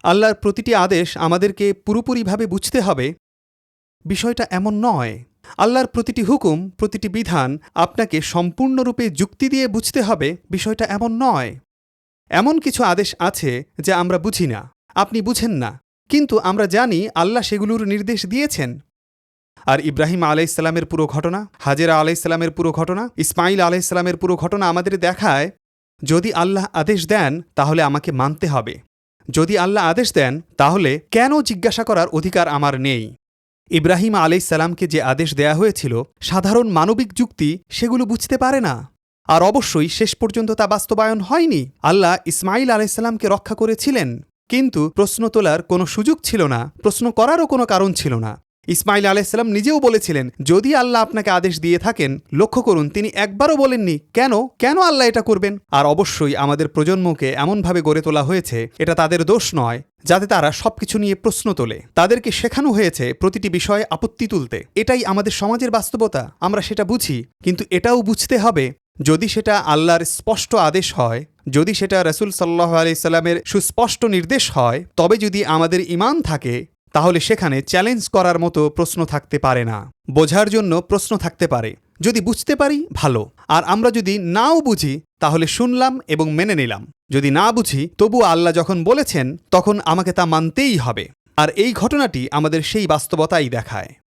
আল্লাহর প্রতিটি আদেশ আমাদেরকে পুরোপুরিভাবে বুঝতে হবে, বিষয়টা এমন নয়। আল্লাহর প্রতিটি হুকুম, প্রতিটি বিধান আপনাকে সম্পূর্ণরূপে যুক্তি দিয়ে বুঝতে হবে, বিষয়টা এমন নয়। এমন কিছু আদেশ আছে যা আমরা বুঝি না, আপনি বুঝেন না, কিন্তু আমরা জানি আল্লাহ সেগুলোর নির্দেশ দিয়েছেন। আর ইব্রাহিম আলাইহিসসালামের পুরো ঘটনা, হাজেরা আলাইহিসসালামের পুরো ঘটনা, ইসমাইল আলাইহিসসালামের পুরো ঘটনা আমাদের দেখায়, যদি আল্লাহ আদেশ দেন তাহলে আমাকে মানতে হবে। যদি আল্লাহ আদেশ দেন তাহলে কেন জিজ্ঞাসা করার অধিকার আমার নেই। ইব্রাহিম আলাইহিসসালামকে যে আদেশ দেয়া হয়েছিল, সাধারণ মানবিক যুক্তি সেগুলো বুঝতে পারে না। আর অবশ্যই শেষ পর্যন্ত তা বাস্তবায়ন হয়নি। আল্লাহ ইসমাইল আলাইহিসসালামকে রক্ষা করেছিলেন, কিন্তু প্রশ্ন তোলার কোনো সুযোগ ছিল না, প্রশ্ন করারও কোনো কারণ ছিল না। ইসমাইল আলাইহিসসালাম নিজেও বলেছিলেন, যদি আল্লাহ আপনাকে আদেশ দিয়ে থাকেন, লক্ষ্য করুন তিনি একবারও বলেননি কেন আল্লাহ এটা করবেন। আর অবশ্যই আমাদের প্রজন্মকে এমনভাবে গড়ে তোলা হয়েছে, এটা তাদের দোষ নয়, যাতে তারা সবকিছু নিয়ে প্রশ্ন তোলে। তাদেরকে শেখানো হয়েছে প্রতিটি বিষয়ে আপত্তি তুলতে। এটাই আমাদের সমাজের বাস্তবতা, আমরা সেটা বুঝি। কিন্তু এটাও বুঝতে হবে, যদি সেটা আল্লাহর স্পষ্ট আদেশ হয়, যদি সেটা রাসূল সাল্লাল্লাহু আলাইহি সাল্লামের সুস্পষ্ট নির্দেশ হয়, তবে যদি আমাদের ঈমান থাকে, তাহলে সেখানে চ্যালেঞ্জ করার মতো প্রশ্ন থাকতে পারে না। বোঝার জন্য প্রশ্ন থাকতে পারে। যদি বুঝতে পারি ভালো, আর আমরা যদি নাও বুঝি তাহলে শুনলাম এবং মেনে নিলাম। যদি না বুঝি, তবু আল্লাহ যখন বলেছেন তখন আমাকে তা মানতেই হবে। আর এই ঘটনাটি আমাদের সেই বাস্তবতাই দেখায়।